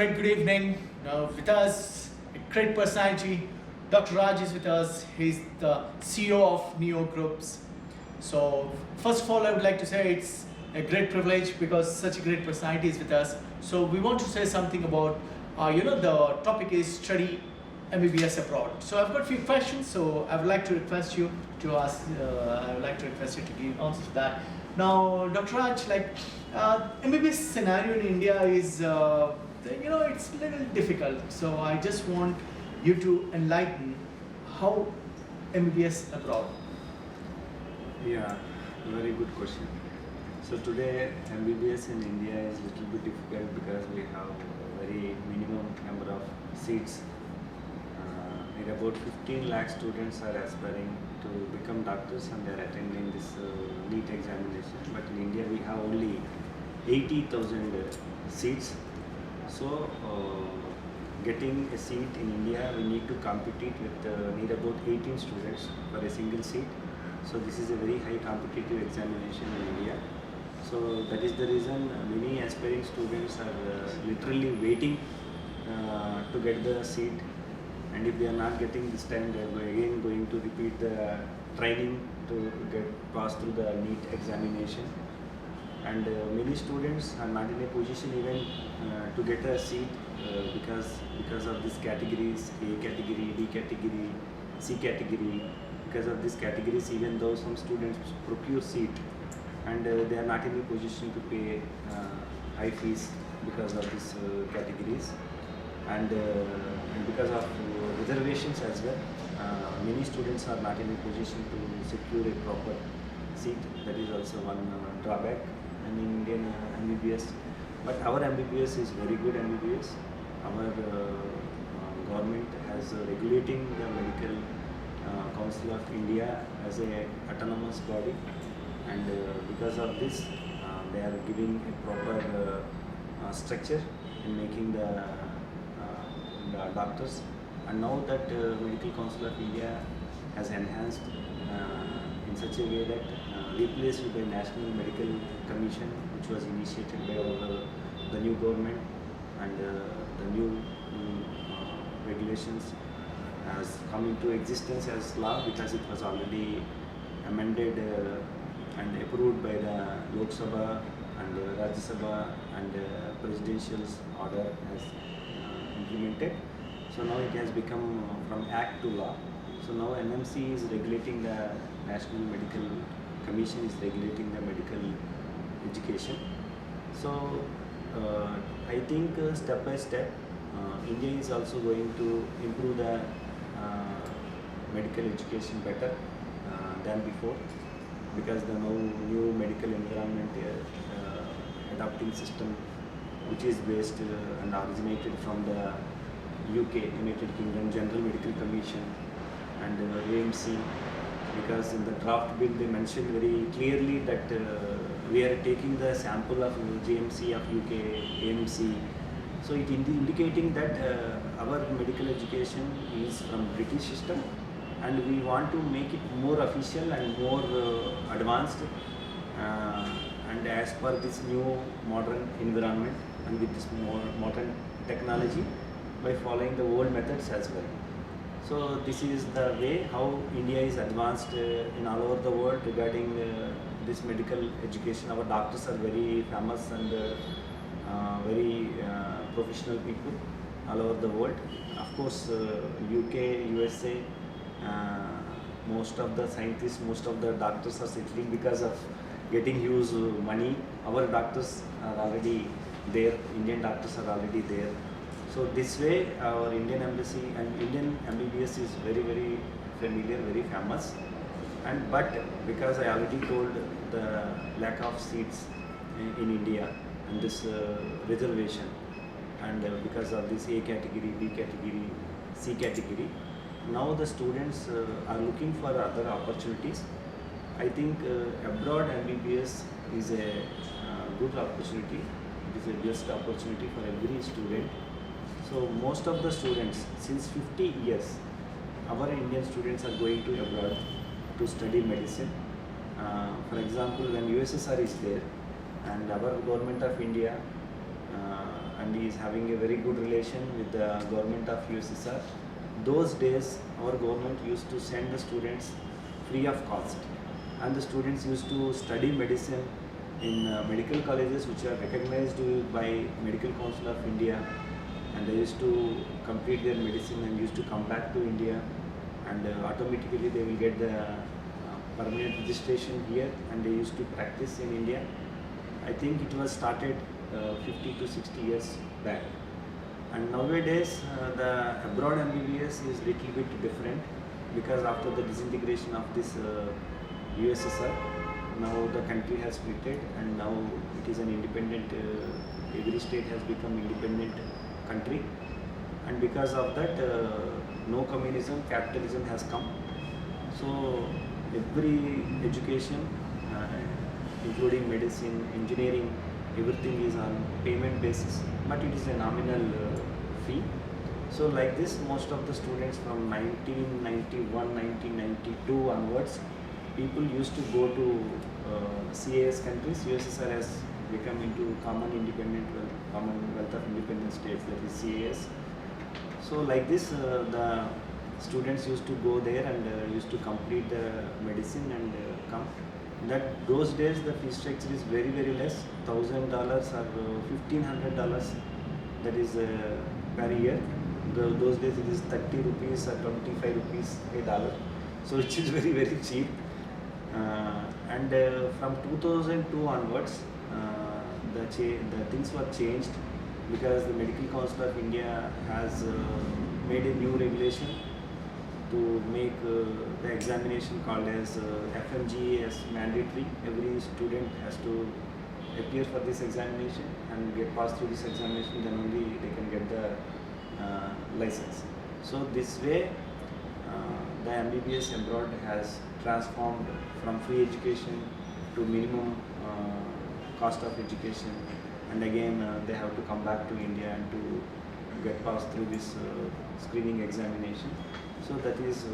Great good evening. With us, a great personality. Dr. Raj is with us. He's the CEO of Neo Groups. So, first of all, I would like to say it's a great privilege because such a great personality is with us. So, we want to say something about, the topic is study MBBS abroad. So, I've got a few questions. So, I would like to request you to ask. I would like to request you to give answers to that. Now, Dr. Raj, MBBS scenario in India is, it's a little difficult. So I just want you to enlighten how MBBS abroad. Yeah, very good question. So today MBBS in India is a little bit difficult because we have a very minimum number of seats. About 15 lakh students are aspiring to become doctors and they are attending this NEET examination. But in India we have only 80,000 seats. So getting a seat in India, we need to compete with need about 18 students for a single seat. So this is a very high competitive examination in India. So that is the reason many aspiring students are literally waiting to get the seat. And if they are not getting this time, they are again going to repeat the training to pass through the NEET examination. And many students are not in a position even to get a seat because of these categories, A category, B category, C category. Because of these categories, even though some students procure seat and they are not in a position to pay high fees because of these categories. And because of reservations as well, many students are not in a position to secure a proper seat. That is also one drawback in Indian MBBS. But our MBBS is very good MBBS. Our government has regulating the Medical Council of India as a autonomous body, and because of this, they are giving a proper structure in making the doctors. And now that Medical Council of India has enhanced in such a way that replaced with the National Medical Commission, which was initiated by the new government, and the new regulations has come into existence as law because it was already amended and approved by the Lok Sabha and Rajya Sabha, and presidential order has implemented. So now it has become from act to law. So now NMC is regulating the National Medical Commission is regulating the medical education. So I think step by step, India is also going to improve the medical education better than before, because the new medical environment adopting system, which is based and originated from the UK, United Kingdom General Medical Commission, and AMC, because in the draft bill they mentioned very clearly that we are taking the sample of GMC of UK, AMC. So it indicating that our medical education is from British system, and we want to make it more official and more advanced and as per this new modern environment and with this more modern technology, by following the old methods as well. So this is the way how India is advanced in all over the world regarding this medical education. Our doctors are very famous and very professional people all over the world. Of course, UK, USA, most of the scientists, most of the doctors are settling because of getting huge money. Our doctors are already there, Indian doctors are already there. So this way our Indian embassy and Indian MBBS is very, very familiar, very famous. And but because I already told the lack of seats in India and this reservation, and because of this A category, B category, C category, now the students are looking for other opportunities. I think abroad MBBS is a good opportunity. It is a best opportunity for every student. So most of the students, since 50 years, our Indian students are going to abroad to study medicine. For example, when USSR is there, and our government of India and he is having a very good relation with the government of USSR. Those days, our government used to send the students free of cost, and the students used to study medicine in medical colleges which are recognized by Medical Council of India, and they used to complete their medicine and used to come back to India, and automatically they will get the permanent registration here, and they used to practice in India. I think it was started 50 to 60 years back. And nowadays the abroad MBBS is little bit different, because after the disintegration of this USSR, now the country has split, and now it is an independent, every state has become independent country, and because of that no communism, capitalism has come. So every education, including medicine, engineering, everything is on payment basis, but it is a nominal fee. So like this, most of the students from 1991, 1992 onwards, people used to go to CAS countries. USSR has become into Commonwealth of Independent States, that is CAS. So like this, the students used to go there and used to complete the medicine and come. That those days the fee structure is very less, $1,000 or $1,500, that is per year. Those days it is 30 rupees or 25 rupees a dollar, so it is very cheap. And from 2002 onwards, the things were changed, because the Medical Council of India has made a new regulation to make the examination called as FMGA as mandatory. Every student has to appear for this examination and get passed through this examination, then only they can get the license. So this way the MBBS abroad has transformed from free education to minimum cost of education, and again they have to come back to India and to get passed through this screening examination. So that is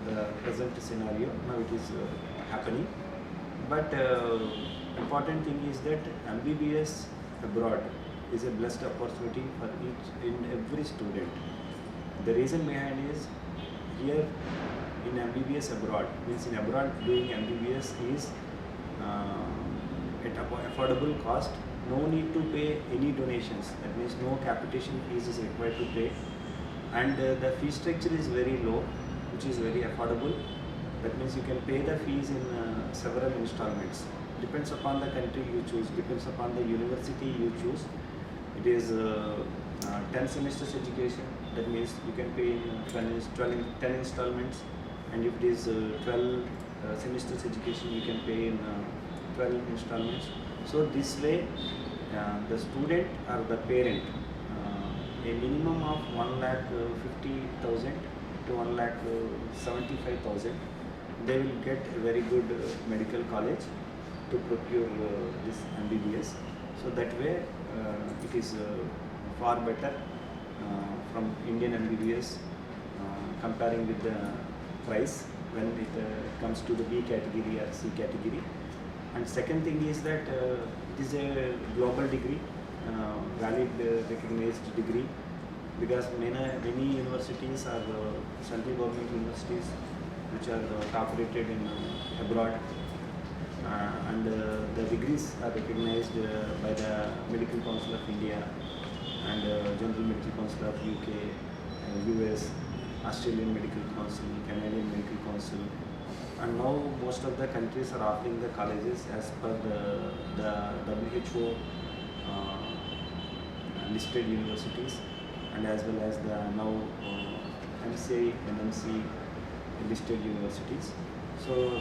the present scenario. Now it is happening, but important thing is that MBBS abroad is a blessed opportunity for each and every student. The reason behind is, here in MBBS abroad, means in abroad doing MBBS is at affordable cost. No need to pay any donations, that means no capitation fees is required to pay, and the fee structure is very low, which is very affordable. That means you can pay the fees in several installments. Depends upon the country you choose, depends upon the university you choose. It is 10 semesters education, that means you can pay in 10 installments, and if it is 12 semesters education, you can pay in 12 installments. So this way the student or the parent, a minimum of 1,50,000 to 1,75,000, they will get a very good medical college to procure this MBBS. So that way it is far better from Indian MBBS comparing with the price when it comes to the B category or C category. And second thing is that it is a global degree, valid recognized degree, because many universities are central government universities which are top rated in abroad, and the degrees are recognized by the Medical Council of India and General Medical Council of UK, US, Australian Medical Council, Canadian Medical Council, and now most of the countries are offering the colleges as per the WHO listed universities, and as well as the now MCI, NMC listed universities. So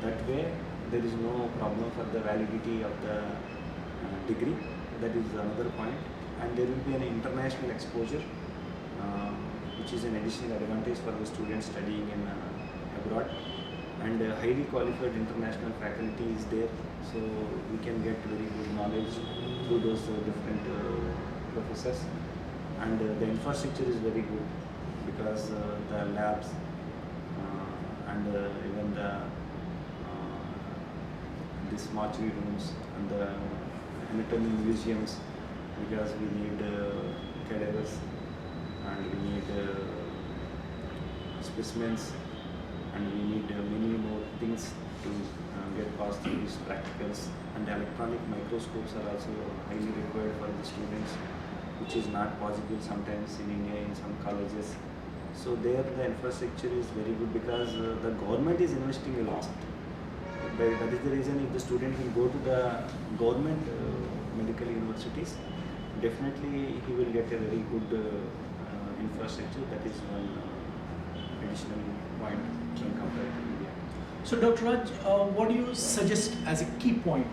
that way there is no problem for the validity of the degree. That is another point. And there will be an international exposure, which is an additional advantage for the students studying in abroad. And highly qualified international faculty is there, so we can get very good knowledge through those different professors. And the infrastructure is very good, because the labs and even these mortuary rooms and the anatomy museums because we need cadavers and we need specimens and we need many more things to get past through these practicals, and electronic microscopes are also highly required for the students, which is not possible sometimes in India in some colleges. So there the infrastructure is very good because the government is investing a lot. That is the reason if the student will go to the government medical universities, definitely he will get a very good infrastructure. That is one additional point when compared to India. So Dr. Raj, what do you suggest as a key point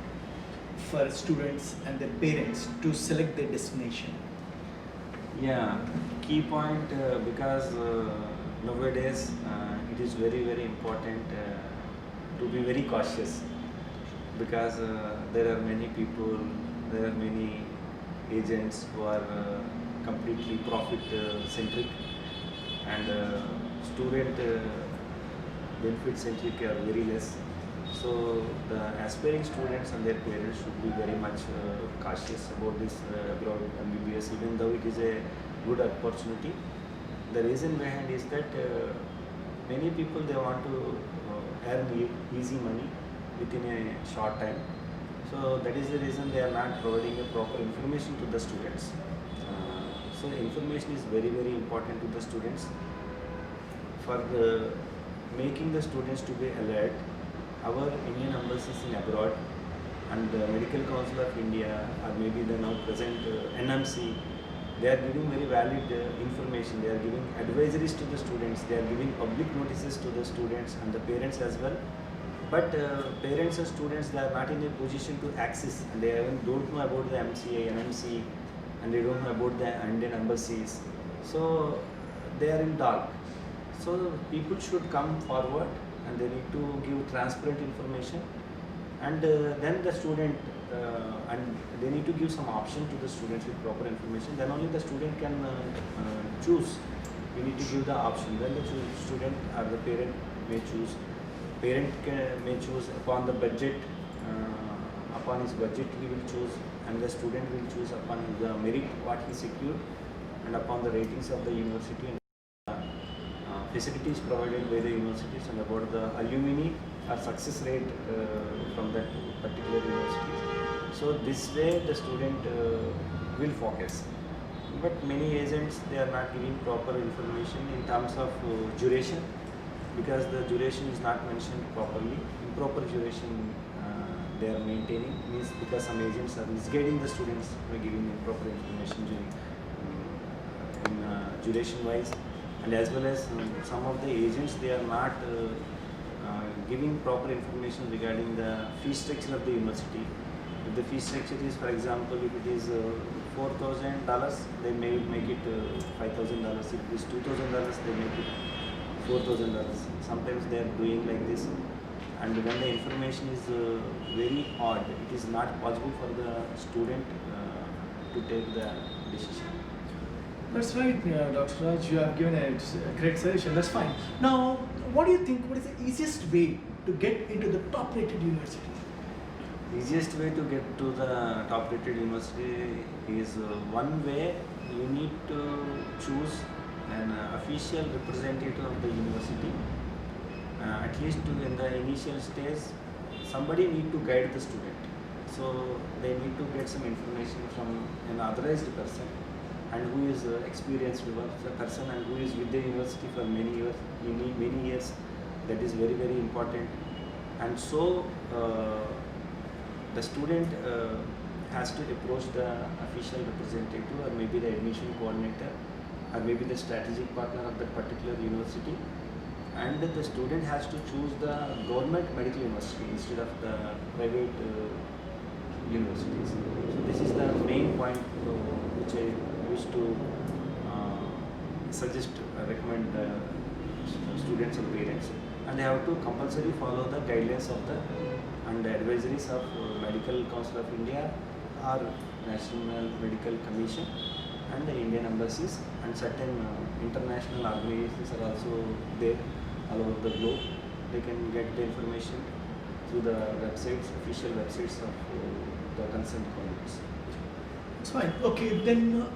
for students and their parents to select their destination? Yeah, key point because nowadays it is very very important to be very cautious because there are many people, there are many agents who are completely profit centric and student benefit centric are very less. So the aspiring students and their parents should be very much cautious about this abroad MBBS, even though it is a good opportunity. The reason behind is that many people they want to earn easy money within a short time. So that is the reason they are not providing a proper information to the students. So information is very very important to the students for making the students to be alert. Our Indian embassies in abroad and the Medical Council of India or maybe the now present NMC, they are giving very valid information. They are giving advisories to the students. They are giving public notices to the students and the parents as well. But parents and students, they are not in a position to access, and they don't know about the MCA, NMC, and they don't know about the Indian embassies. So they are in dark. So people should come forward and they need to give transparent information, and then the student and they need to give some option to the students with proper information. Then only the student can choose. You need to give the option. Then the student or the parent may choose. Parent may choose upon the budget. Upon his budget he will choose, and the student will choose upon the merit what he secured and upon the ratings of the university and facilities provided by the universities and about the alumni or success rate from that particular university. So this way the student will focus. But many agents, they are not giving proper information in terms of duration, because the duration is not mentioned properly. Improper duration they are maintaining, means because some agents are misguiding the students by giving improper information during duration wise. And as well as some of the agents, they are not giving proper information regarding the fee structure of the university. If the fee structure is, for example, if it is $4,000, they may make it $5,000. If it is $2,000, they make it $4,000. Sometimes they are doing like this. And when the information is very odd, it is not possible for the student to take the decision. That's right, Dr. Raj, you have given a great suggestion. That's fine. Now, what do you think? What is the easiest way to get into the top-rated university? Easiest way to get to the top-rated university is one way. You need to choose an official representative of the university. At least in the initial stage, somebody need to guide the student. So they need to get some information from an authorized person, and who is experienced person and who is with the university for many years. That is very very important. And so the student has to approach the official representative or maybe the admission coordinator or maybe the strategic partner of that particular university, and the student has to choose the government medical university instead of the private universities. So this is the main point which I wish to suggest, recommend students and parents, and they have to compulsory follow the guidelines of the and the advisories of Medical Council of India or National Medical Commission and the Indian embassies, and certain international organizations are also there all over the globe. They can get the information through the websites, official websites of the concerned colleges. It's fine. Okay, then,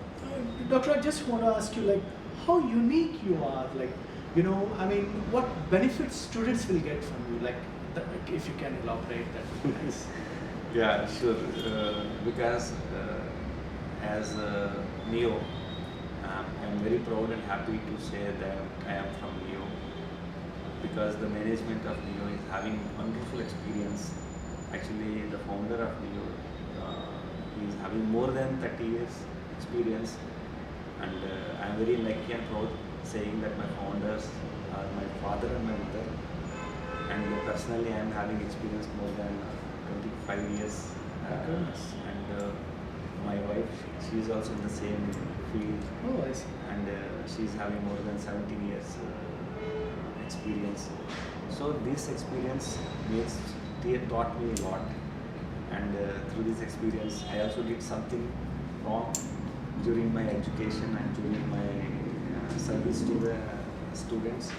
Doctor, I just want to ask you, like, how unique you are. Like, I mean, what benefits students will get from you? Like, if you can elaborate, that would be nice. Yeah, sure. Because as Neo, I'm very proud and happy to say that I am from Neo, because the management of Neo is having wonderful experience. Actually, the founder of Neo is having more than 30 years experience, and I'm very lucky and proud saying that my founders are my father and my mother, and personally I'm having experience more than 25 years. Goodness. And my wife, she is also in the same field, Oh, I see. and she's having more than 17 years experience. So this experience taught me a lot, and through this experience I also did something wrong during my education and during my service to the students,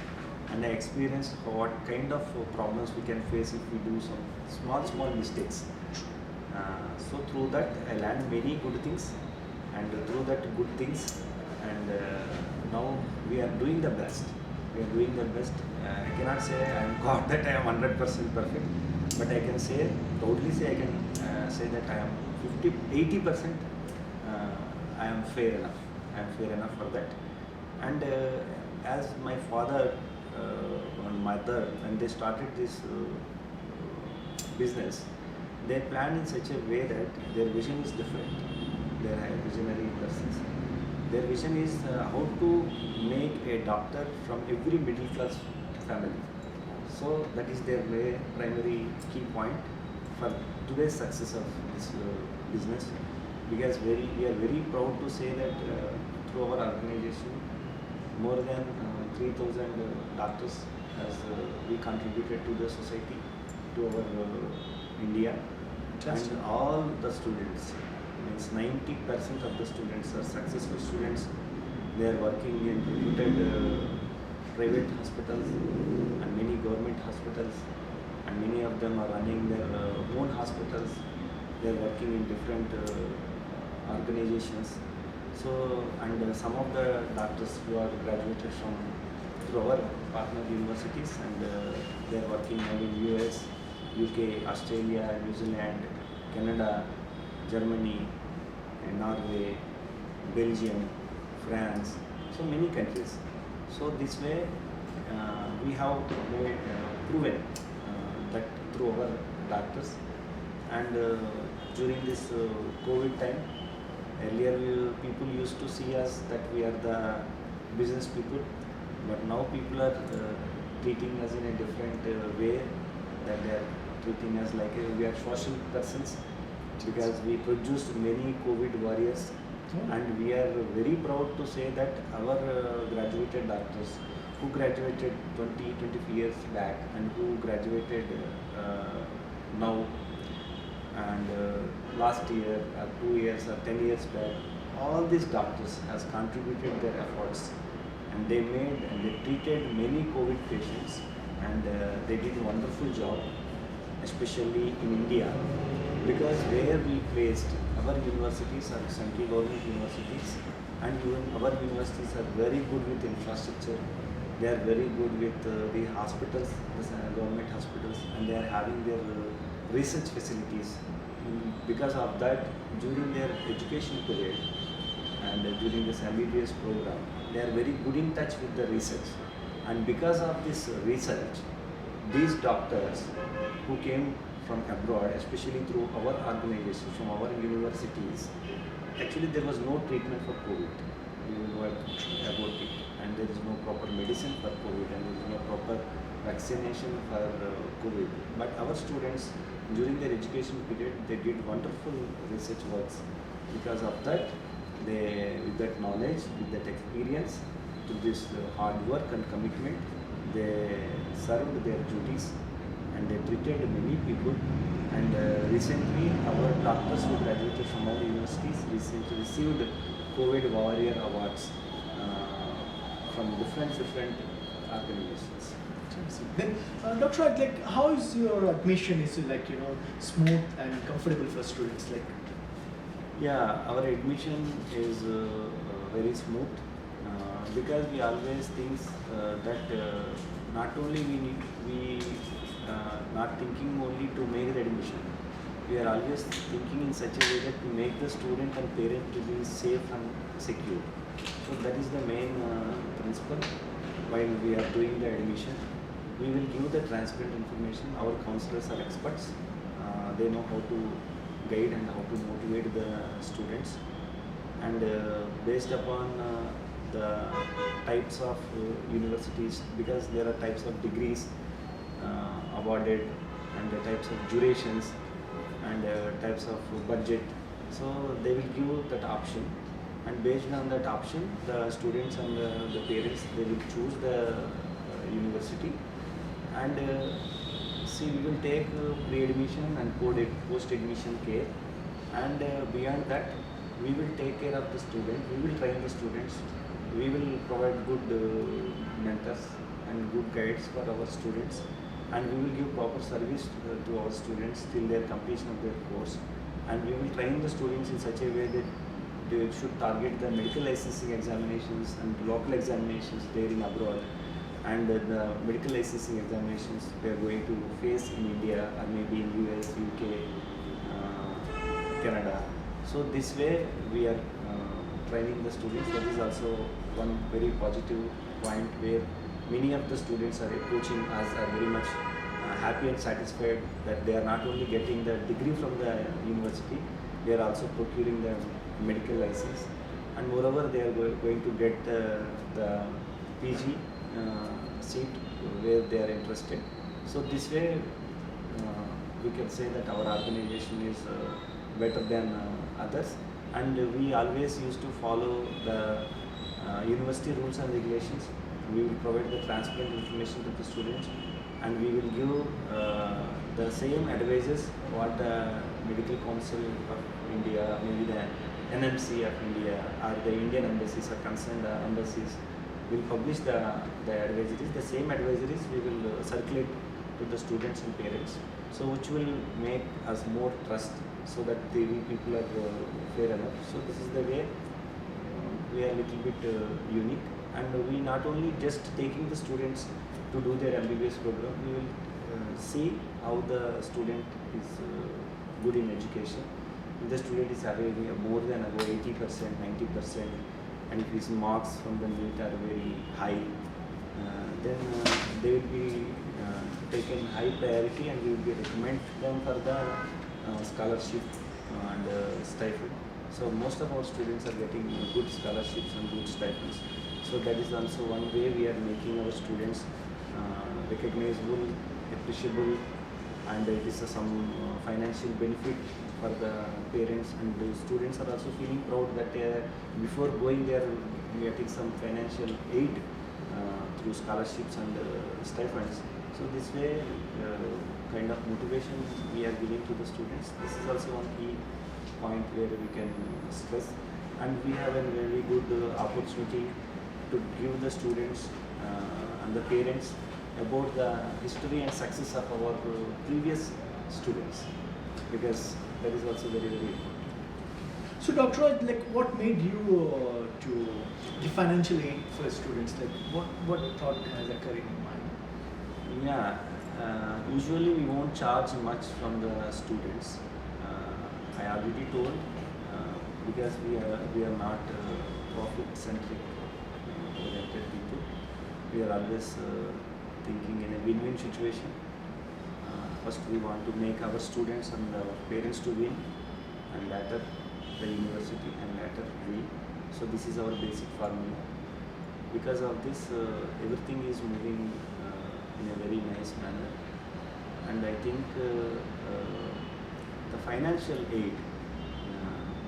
and I experienced what kind of problems we can face if we do some small mistakes. So through that I learned many good things, and through that good things, and now we are doing the best. We are doing the best. I cannot say I am God that I am 100% perfect, but I can say proudly say I can say that I am 80%. I am fair enough. I am fair enough for that. And as my father and mother, when they started this business, they planned in such a way that their vision is different. They are visionary persons. Their vision is how to make a doctor from every middle class family. So that is their primary key point for today's success of this business. Because we are very proud to say that through our organization, more than 3,000 doctors as we contributed to the society, to our India. Fantastic. And all the students, means 90% of the students are successful students. They are working in reputed private hospitals and many government hospitals, and many of them are running their own hospitals. They are working in different organizations. So, and some of the doctors who are graduated from through our partner universities, and they are working now in US, UK, Australia, New Zealand, Canada, Germany, Norway, Belgium, France, so many countries. So this way we have proven that through our doctors. And during this COVID time, earlier people used to see us that we are the business people, but now people are treating us in a different way, that they are treating us like we are social persons, because we produced many COVID warriors. And we are very proud to say that our graduated doctors who graduated 20 years back and who graduated now, and last year or 2 years or 10 years back, all these doctors has contributed their efforts, and they treated many COVID patients, and they did a wonderful job, especially in India, because where we placed our universities are central government universities, and even our universities are very good with infrastructure. They are very good with the hospitals, the government hospitals, and they are having their research facilities. Because of that, during their education period and during this MBBS program, they are very good in touch with the research. And because of this research, these doctors who came from abroad, especially through our organization, from our universities, actually there was no treatment for COVID. You know about it, and there is no proper medicine for COVID, and there is no proper vaccination for COVID. But our students, during their education period, they did wonderful research works. Because of that, they, with that knowledge, with that experience, to this hard work and commitment, they served their duties, and they treated many people. And recently, our doctors who graduated from our universities recently received COVID Warrior Awards from different organizations. Then, Dr. Raj, like, how is your admission? Is it like, smooth and comfortable for students? Like, Yeah, our admission is very smooth because we always think that not only we not thinking only to make the admission. We are always thinking in such a way that to make the student and parent to be safe and secure. So that is the main principle while we are doing the admission. We will give the transparent information. Our counselors are experts. They know how to guide and how to motivate the students. And based upon the types of universities, because there are types of degrees awarded and the types of durations and types of budget. So they will give that option, and based on that option, the students and the parents, they will choose the university. And see, we will take pre-admission and post-admission care, and beyond that, we will take care of the student. We will train the students. We will provide good mentors and good guides for our students, and we will give proper service to our students till their completion of their course. And we will train the students in such a way that they should target the medical licensing examinations and local examinations there in abroad, and the medical licensing examinations they are going to face in India or maybe in US, UK, Canada. So this way we are training the students. That is also one very positive point where many of the students are approaching us are very much happy and satisfied that they are not only getting the degree from the university, they are also procuring the medical license, and moreover they are going to get the PG seat where they are interested. So this way we can say that our organization is better than others, and we always used to follow the university rules and regulations. We will provide the transparent information to the students, and we will give the same advices what the Medical Council of India, maybe the NMC of India or the Indian embassies or concerned embassies will publish the advisories. The same advisories we will circulate to the students and parents, so which will make us more trust, so that the people are fair enough. So this is the way we are a little bit unique, and we not only just taking the students to do their MBBS program, we will see how the student is good in education. If the student is having more than about 80%, 90%, and if his marks from the NEET are very high, then they will be taken high priority, and we will be recommend them for the scholarship and stipend. So most of our students are getting good scholarships and good stipends. So that is also one way we are making our students recognizable, appreciable, and it is some financial benefit for the parents, and the students are also feeling proud that before going there getting some financial aid through scholarships and stipends. So this way kind of motivation we are giving to the students. This is also one key point where we can stress, and we have a very good opportunity to give the students and the parents about the history and success of our previous students, because that is also very, very important. So Dr. Raj, like what made you to the financial aid for students? Like what thought has occurred in your mind? Yeah, usually we won't charge much from the students. I already told, because we are not profit-centric oriented people. We are always thinking in a win-win situation. First, we want to make our students and our parents to win, and later the university, and later we. So this is our basic formula. Because of this, everything is moving in a very nice manner, and I think the financial aid,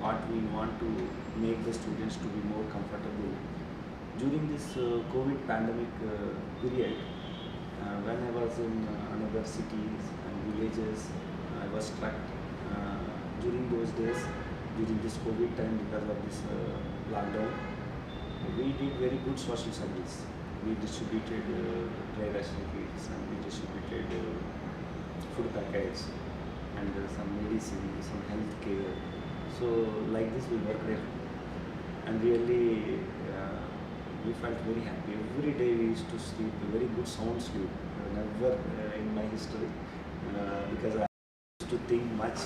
what we want to make the students to be more comfortable during this COVID pandemic period. When I was in another cities and villages, I was struck during those days, during this COVID time, because of this lockdown. We did very good social service. We distributed dry ration kits, and we distributed food packets, and some medicine, some health care. So like this we worked there, and really we felt very happy. Every day we used to sleep a very good sound sleep. Never in my history, because I used to think much,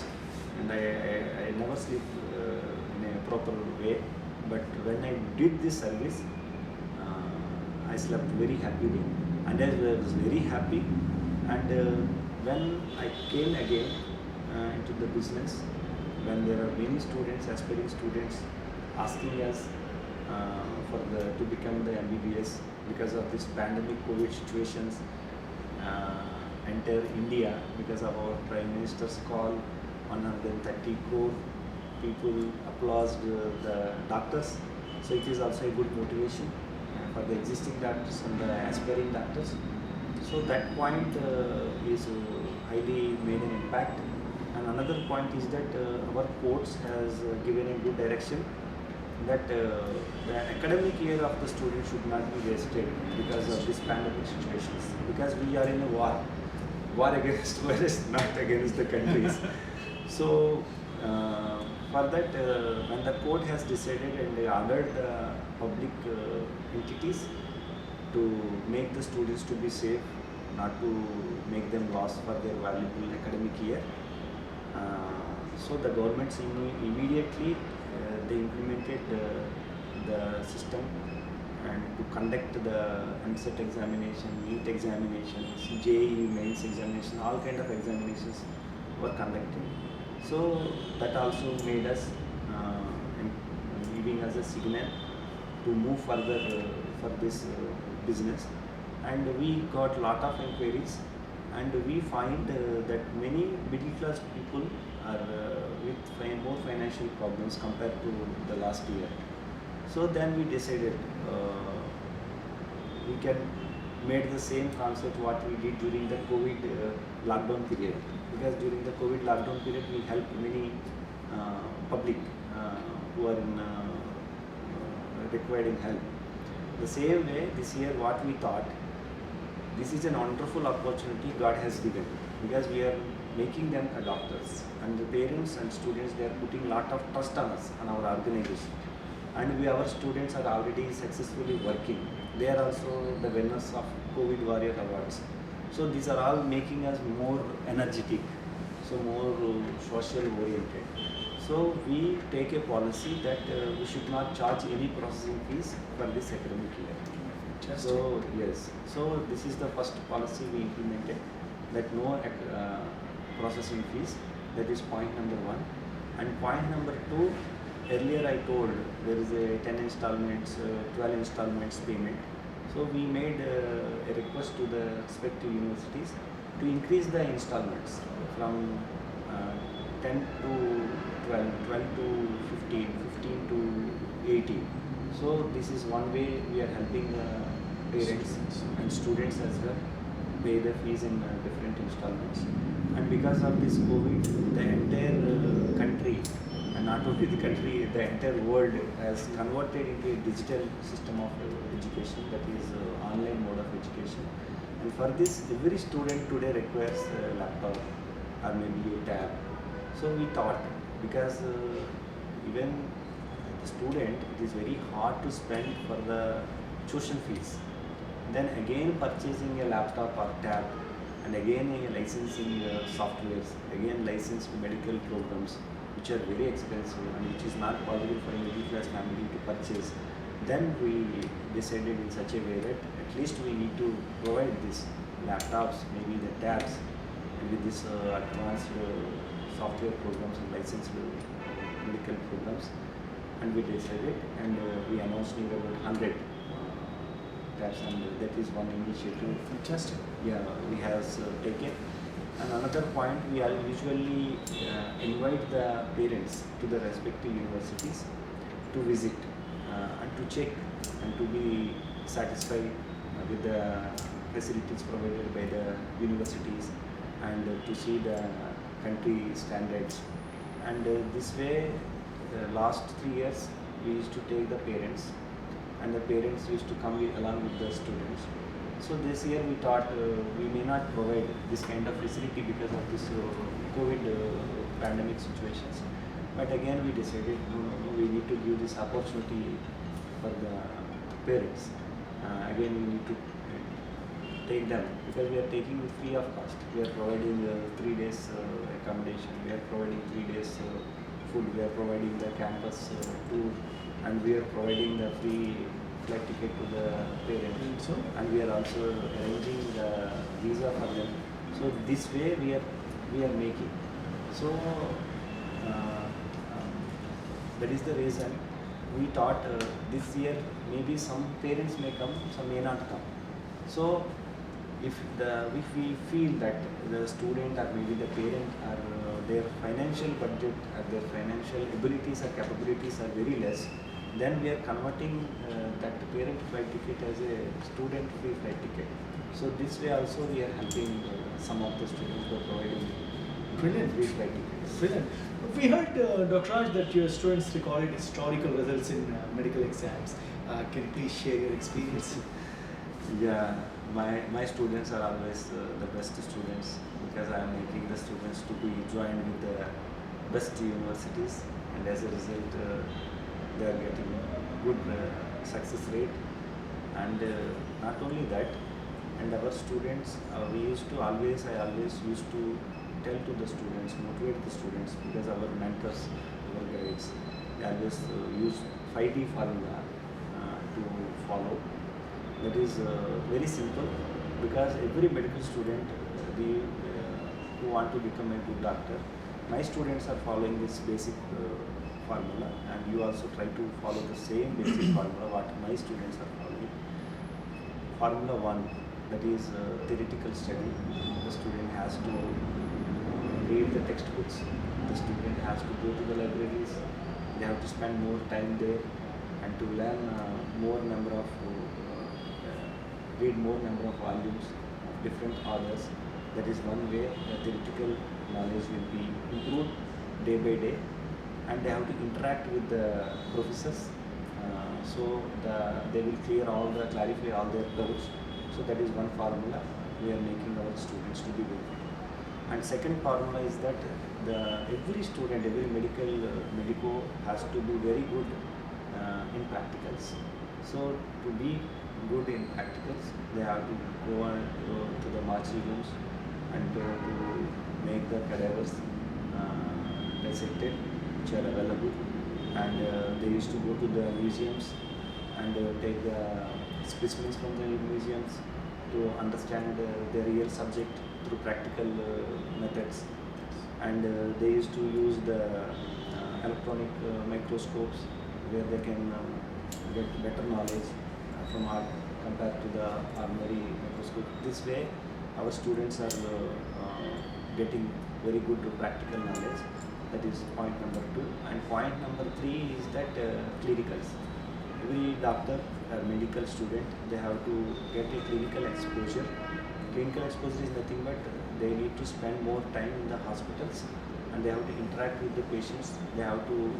and I never sleep in a proper way. But when I did this service, I slept very happily, and I was very happy. And when I came again into the business, when there are many students, aspiring students, asking us to become the MBBS because of this pandemic COVID situations, enter India because of our Prime Minister's call. 130 crore people applauded the doctors, so it is also a good motivation for the existing doctors and the aspiring doctors. So that point is highly made an impact. And another point is that our courts has given a good direction that the academic year of the student should not be wasted because of this pandemic situations. Because we are in a war against virus, not against the countries. So for that, when the court has decided and they ordered public entities to make the students to be safe, not to make them loss for their valuable academic year. So the governments immediately they implemented the system and to conduct the MSET examination, NEET examinations, JEE mains examination, all kind of examinations were conducted. So that also made us giving us a signal to move further for this business, and we got lot of inquiries, and we find that many middle class people are with more financial problems compared to the last year. So then we decided we can made the same concept what we did during the COVID lockdown period, because during the COVID lockdown period we helped many public who are in requiring help. The same way this year what we thought, this is a wonderful opportunity God has given, because we are making them a doctors, and the parents and students, they are putting lot of trust on us, on our organization, and our students are already successfully working. They are also the winners of COVID Warrior Awards. So these are all making us more energetic, so more social oriented. So we take a policy that we should not charge any processing fees for this academic year. So yes, so this is the first policy we implemented, that no processing fees. That is point number one. And point number two, earlier I told there is a 10 installments, 12 installments payment. So we made a request to the respective universities to increase the installments from 10 to 12, 12 to 15, 15 to 18. So this is one way we are helping the parents and students as well pay the fees in different installments. And because of this COVID, the entire country, and not only the country, the entire world has converted into a digital system of education, that is online mode of education. And for this, every student today requires a laptop or maybe a tab. So we thought, because even the student, it is very hard to spend for the tuition fees. Then again purchasing a laptop or tab, and again licensing softwares, again licensed medical programs, which are very expensive and which is not possible for a middle class family to purchase. Then we decided in such a way that at least we need to provide these laptops, maybe the tabs, and with this advanced software programs and licensed medical programs. And we decided, and we announced near about 100 tabs, and that is one initiative. Fantastic. Yeah, we have taken. And another point, we are usually invite the parents to the respective universities to visit and to check and to be satisfied with the facilities provided by the universities, and to see the country standards. And this way, the last 3 years, we used to take the parents, and the parents used to come along with the students. So this year we thought we may not provide this kind of facility because of this COVID pandemic situations. But again we decided, no, we need to give this opportunity for the parents. Again we need to take them, because we are taking it free of cost. We are providing 3 days accommodation, we are providing 3 days food, we are providing the campus tour, and we are providing the free flight ticket to the parents. So? And we are also arranging the visa for them. So this way we are making. So that is the reason we thought this year maybe some parents may come, some may not come. So if we feel that the student or maybe the parent or their financial budget or their financial abilities or capabilities are very less, then we are converting that parent flight ticket as a student free flight ticket. So this way also we are helping some of the students by providing Brilliant. free flight tickets. Brilliant. We heard, Dr. Raj, that your students recorded historical results in medical exams. Can you please share your experience? Yeah, my students are always the best students, because I am making the students to be joined with the best universities, and as a result they are getting good success rate. And not only that, and our students, I always used to tell to the students, motivate the students, because our mentors, our guides, they always use 5D formula to follow. That is very simple, because every medical student who want to become a good doctor, my students are following this basic formula, and you also try to follow the same basic formula what my students are following. Formula 1, that is theoretical study. The student has to read the textbooks, the student has to go to the libraries, they have to spend more time there, and to learn read more number of volumes of different authors. That is one way the theoretical knowledge will be improved day by day, and they have to interact with the professors, so they will clarify all their doubts. So that is one formula we are making our students to be good. And second formula is that every student, every medico has to be very good in practicals. So to be good in practicals, they have to go to the mortuary rooms and to make the cadavers dissected, which are available. And they used to go to the museums and take the specimens from the museums to understand the real subject through practical methods. And they used to use the electronic microscopes, where they can get better knowledge from art compared to the ordinary microscope. This way our students are getting very good practical knowledge. That is point number 2. And point number 3 is that clinicals. Every doctor or medical student, they have to get a clinical exposure. Clinical exposure is nothing but they need to spend more time in the hospitals, and they have to interact with the patients, they have to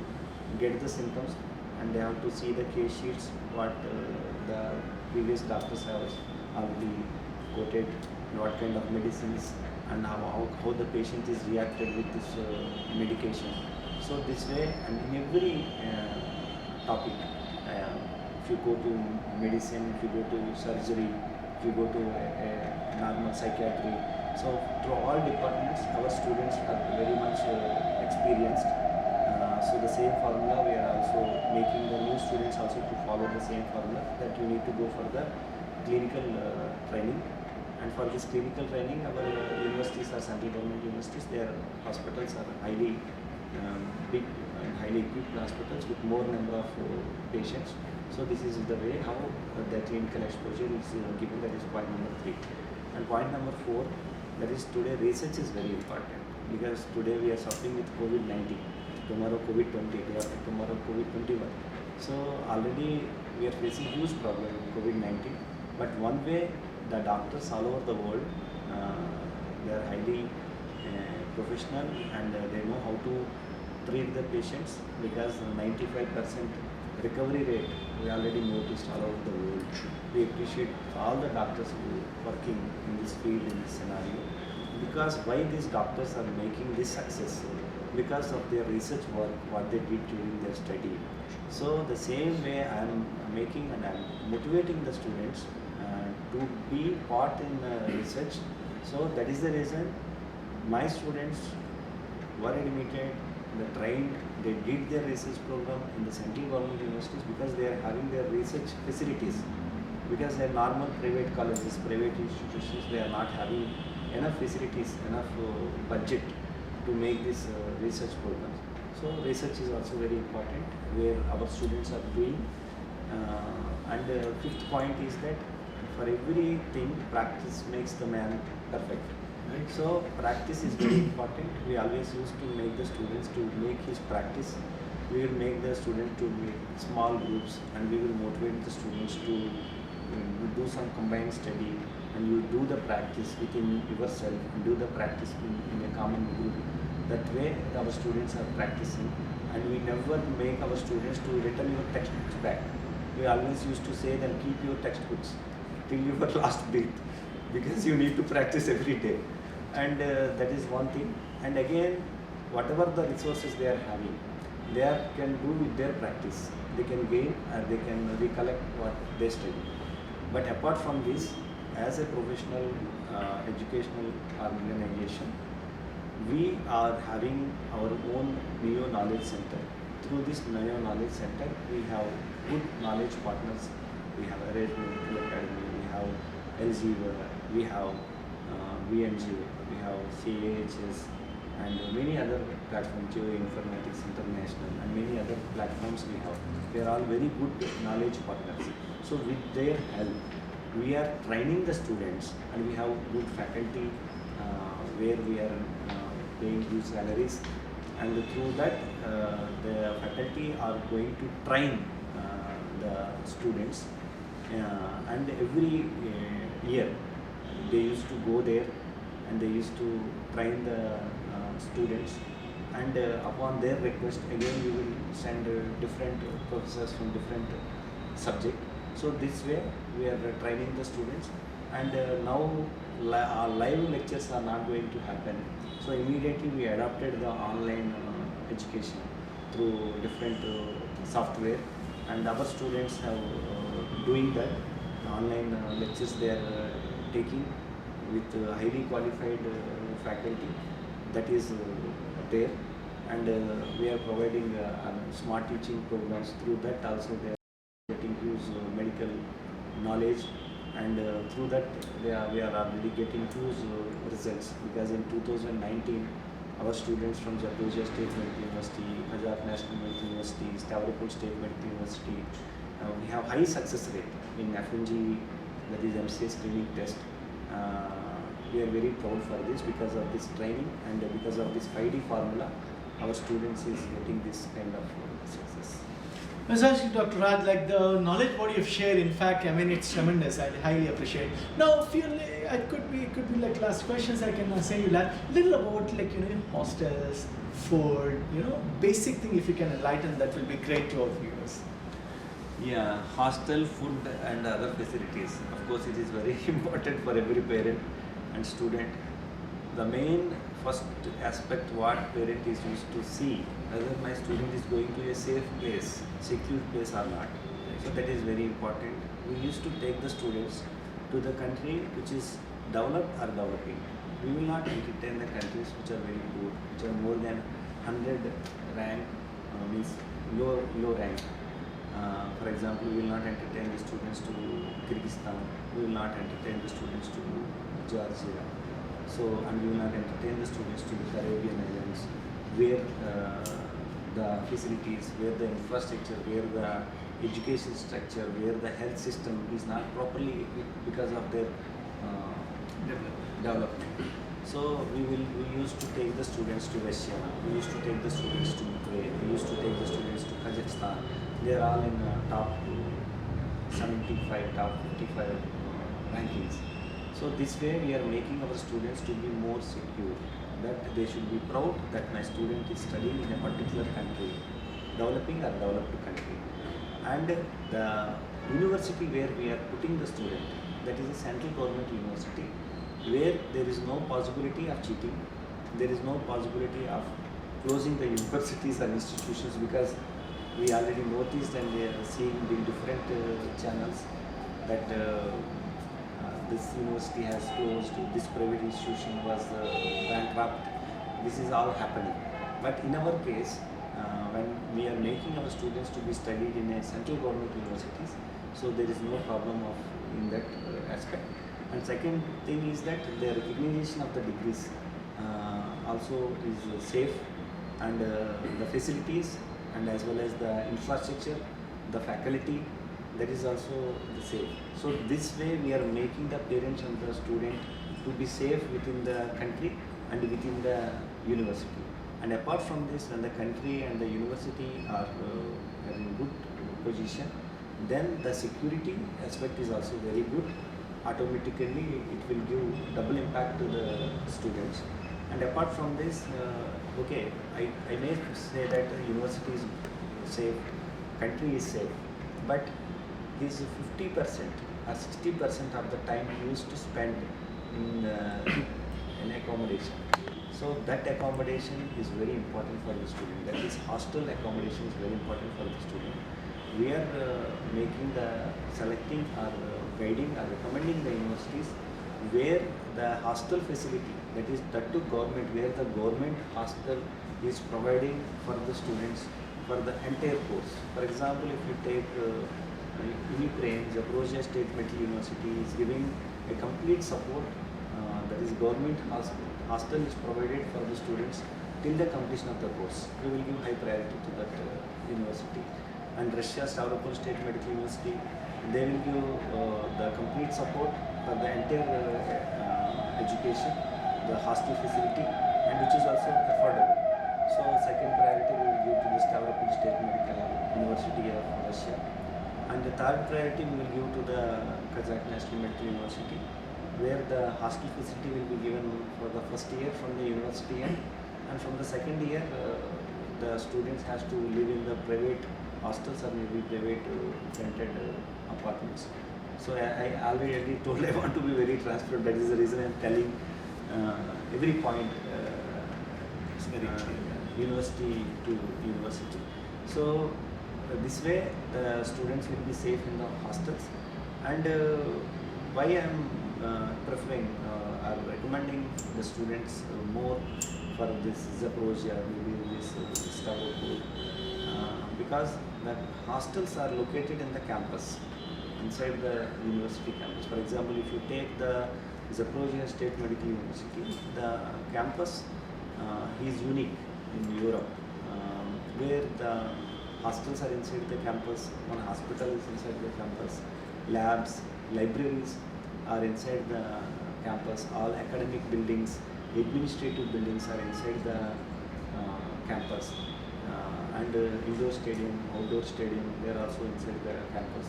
get the symptoms, and they have to see the case sheets, what the previous doctors have already quoted, what kind of medicines, and how the patient is reacted with this medication. So this way, and in every topic, if you go to medicine, if you go to surgery, if you go to normal psychiatry, so through all departments our students are very much experienced. So the same formula we are also making the new students also to follow the same formula, that you need to go for the clinical training. And for this clinical training, our universities are central government universities, their hospitals are highly big and highly equipped hospitals with more number of patients. So this is the way how the clinical exposure is given. That is point number 3. And point number 4, that is today research is very important, because today we are suffering with COVID-19, tomorrow COVID-20, day after tomorrow COVID-21. So already we are facing huge problem with COVID-19. But one way, the doctors all over the world, they are highly professional, and they know how to treat the patients, because 95% recovery rate we already noticed all over the world. We appreciate all the doctors who are working in this field, in this scenario, because why these doctors are making this success, because of their research work, what they did during their study. So the same way I am making and I am motivating the students to be part in research. So that is the reason my students were admitted, they trained, they did their research program in the central government universities because they are having their research facilities. Because their normal private colleges, private institutions, they are not having enough facilities, enough budget to make this research programs. So research is also very important where our students are doing. And fifth point is that for everything, practice makes the man perfect. Right? So practice is very important. We always used to make the students to make his practice. We will make the student to make small groups, and we will motivate the students to do some combined study, and you do the practice within yourself and do the practice in a common group. That way our students are practicing, and we never make our students to return your textbooks back. We always used to say that keep your textbooks till your last breath because you need to practice every day, and that is one thing. And again, whatever the resources they are having, they can do with their practice. They can gain and they can recollect what they study. But apart from this, as a professional educational organization, we are having our own Neo Knowledge Center. Through this Neo Knowledge Center, we have good knowledge partners. We have Arrangement Medical Academy, we have LGV, we have VNG, we have CAHS, and many other platforms, Geoinformatics International, and many other platforms we have. They are all very good knowledge partners. So with their help, we are training the students, and we have good faculty where we are paying huge salaries, and through that the faculty are going to train the students, and every year they used to go there and they used to train the students, and upon their request again we will send different professors from different subject. So this way we are training the students, and now our live lectures are not going to happen. So immediately we adopted the online education through different software, and our students have doing that online lectures they are taking with highly qualified faculty that is there, and we are providing smart teaching programs. Through that also they are getting huge medical knowledge, and through that we are already getting huge results, because in 2019 our students from Zaporizhia State Medical University, Hazard National Medical University, Stavropol State Medical University, we have high success rate in FNG, that is MCS screening test. We are very proud for this because of this training, and because of this 5D formula, our students is getting this kind of success. Essentially, Dr. Raj, like the knowledge what you've shared, in fact, I mean, it's tremendous. I highly appreciate. Now, it could be like last questions. I can say you that little about like hostels, food, basic thing. If you can enlighten, that will be great to our viewers. Yeah, hostel, food, and other facilities. Of course, it is very important for every parent and student. The main first aspect what parent is used to see whether my student is going to a safe place, secure place or not. So that is very important. We used to take the students to the country which is developed or developing. We will not entertain the countries which are very poor, which are more than 100 rank, means low rank. For example, we will not entertain the students to Kyrgyzstan. We will not entertain the students to Georgia. So, and we will not entertain the students to the Caribbean islands, where the facilities, where the infrastructure, where the education structure, where the health system is not properly equipped because of their development. So we used to take the students to Russia, we used to take the students to Ukraine, we used to take the students to Kazakhstan. They are all in top 75, top 55 rankings. So this way we are making our students to be more secure, that they should be proud that my student is studying in a particular country, developing or developed country. And the university where we are putting the student, that is a central government university, where there is no possibility of cheating, there is no possibility of closing the universities and institutions, because we already noticed and we are seeing in different channels that this university has closed, this private institution was bankrupt. This is all happening. But in our case, when we are making our students to be studied in a central government universities, so there is no problem of in that aspect. And second thing is that the recognition of the degrees also is safe, and the facilities and as well as the infrastructure, the faculty, that is also the same. So this way we are making the parents and the student to be safe within the country and within the university. And apart from this, when the country and the university are in good position, then the security aspect is also very good. Automatically it will give double impact to the students. And apart from this, okay, I may say that the university is safe, country is safe, but is 50% or 60% of the time used to spend in accommodation. So that accommodation is very important for the student. That is, hostel accommodation is very important for the student. We are selecting or guiding or recommending the universities where the hostel facility, that is that to government, where the government hostel is providing for the students for the entire course. For example, if you take Programe, Dr.Raj State Medical University is giving a complete support, that is government hostel is provided for the students till the completion of the course. We will give high priority to that university. And Russia's Stavropol State Medical University, they will give the complete support for the entire education, the hostel facility, and which is also affordable. So second priority we will give to the Stavropol State Medical University of Russia. And the third priority we will give to the Kazakh National Medical University, where the hostel facility will be given for the first year from the university end, and from the second year the students has to live in the private hostels or maybe private rented apartments. So I already told I want to be very transparent. That is the reason I am telling every point university to university. So this way the students will be safe in the hostels. And why I am preferring or recommending the students more for this Zaporozhye or maybe this Stavropol, because the hostels are located in the campus, inside the university campus. For example, if you take the Zaporozhye State Medical University, the campus is unique in Europe, where the hostels are inside the campus, one hospital is inside the campus, labs, libraries are inside the campus, all academic buildings, administrative buildings are inside the campus, and indoor stadium, outdoor stadium, they are also inside the campus.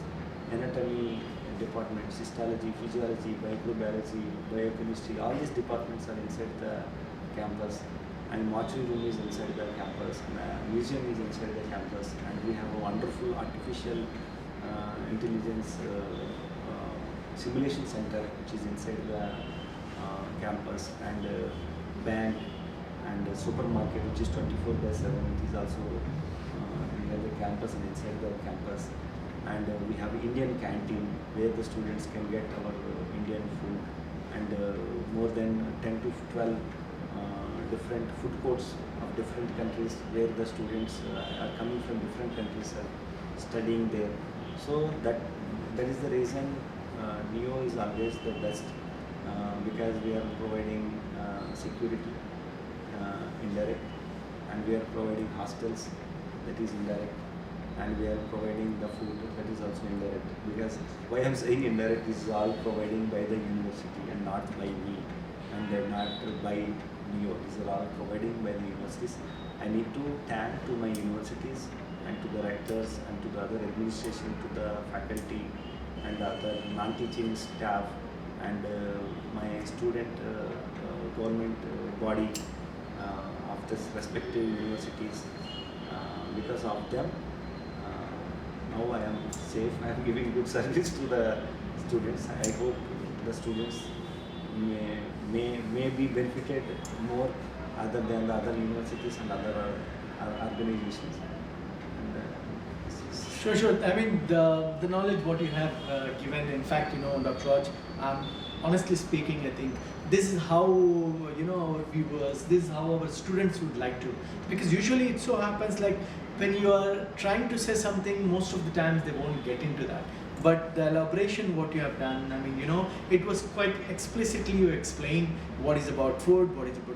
Anatomy departments, histology, physiology, microbiology, biochemistry, all these departments are inside the campus. And mortuary room is inside the campus, and the museum is inside the campus, and we have a wonderful artificial intelligence simulation center which is inside the campus, and bank and supermarket which is 24/7, it is also near the campus and inside the campus. And we have Indian canteen where the students can get our Indian food, and more than 10 to 12 different food courts of different countries where the students are coming from different countries are studying there. So that is the reason NEO is always the best, because we are providing security indirect, and we are providing hostels, that is indirect, and we are providing the food, that is also indirect. Because why I am saying indirect is all providing by the university and not by me, and they are not by NEO. These are all providing by the universities. I need to thank to my universities and to the rectors and to the other administration, to the faculty and the other non-teaching staff, and my student government body of this respective universities. Because of them, now I am safe. I am giving good service to the students. I hope the students may be benefited more other than the other universities and other organizations. And, Sure. I mean, the knowledge what you have given, in fact, Dr. Raj, honestly speaking, I think this is how, our viewers, this is how our students would like to. Because usually it so happens like when you are trying to say something, most of the times they won't get into that. But the elaboration what you have done, I mean, it was quite explicitly you explained what is about food, what is about,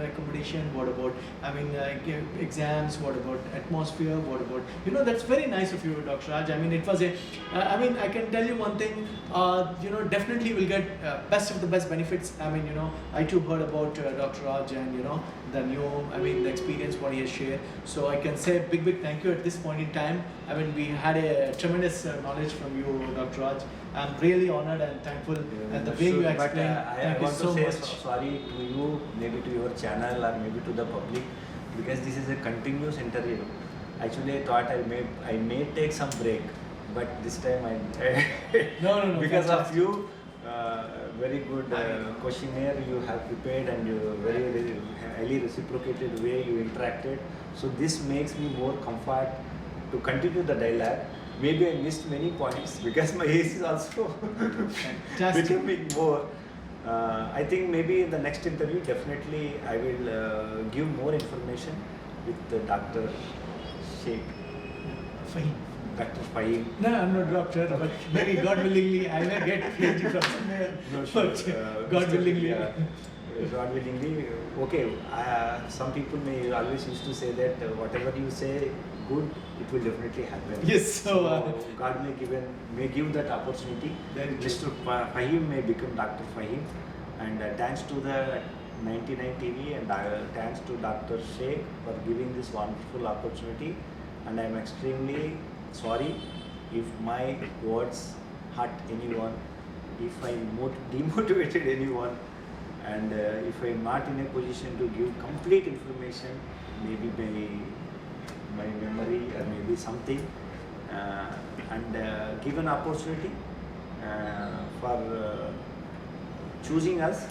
accommodation, what about, exams, what about atmosphere, what about, that's very nice of you, Dr. Raj. I mean, it was I can tell you one thing, definitely you will get best of the best benefits. I mean, I too heard about Dr. Raj and, the the experience what he has shared. So I can say big thank you at this point in time. I mean, we had a tremendous knowledge from you, Dr. Raj. I'm really honored and thankful, and the way you explained. Thank you so much. Sorry to you, maybe to your channel or maybe to the public, because this is a continuous interview. Actually, I thought I may take some break, but this time No. because fantastic. of you. Very good questionnaire you have prepared, and you very highly reciprocated way you interacted. So this makes me more comfort to continue the dialogue. Maybe I missed many points because my age is also becoming more. I think maybe in the next interview, definitely I will give more information with Dr. Sheikh. Faheem. Dr. Faheem. No, I'm not doctor, but maybe God willingly I may get PhD from somewhere. No, sure. But God willingly. God willingly. Okay. Some people may always used to say that whatever you say good, it will definitely happen. Yes. So God may give that opportunity. Mr. Faheem may become Dr. Faheem, and thanks to the 99 TV and thanks to Dr. Sheikh for giving this wonderful opportunity. And I am extremely sorry if my words hurt anyone, if I demotivated anyone, and if I am not in a position to give complete information, maybe my memory or maybe something, and give an opportunity for choosing us.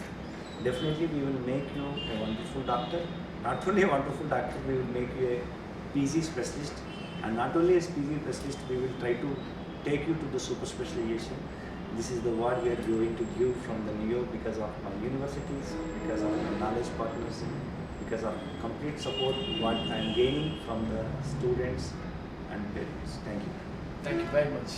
Definitely we will make you a wonderful doctor. Not only a wonderful doctor, we will make you a PG specialist. And not only as PG specialist, we will try to take you to the super specialization. This is the word we are going to give from the New York because of my universities, because of my knowledge partners, because of complete support what I am gaining from the students and parents. Thank you. thank you very much.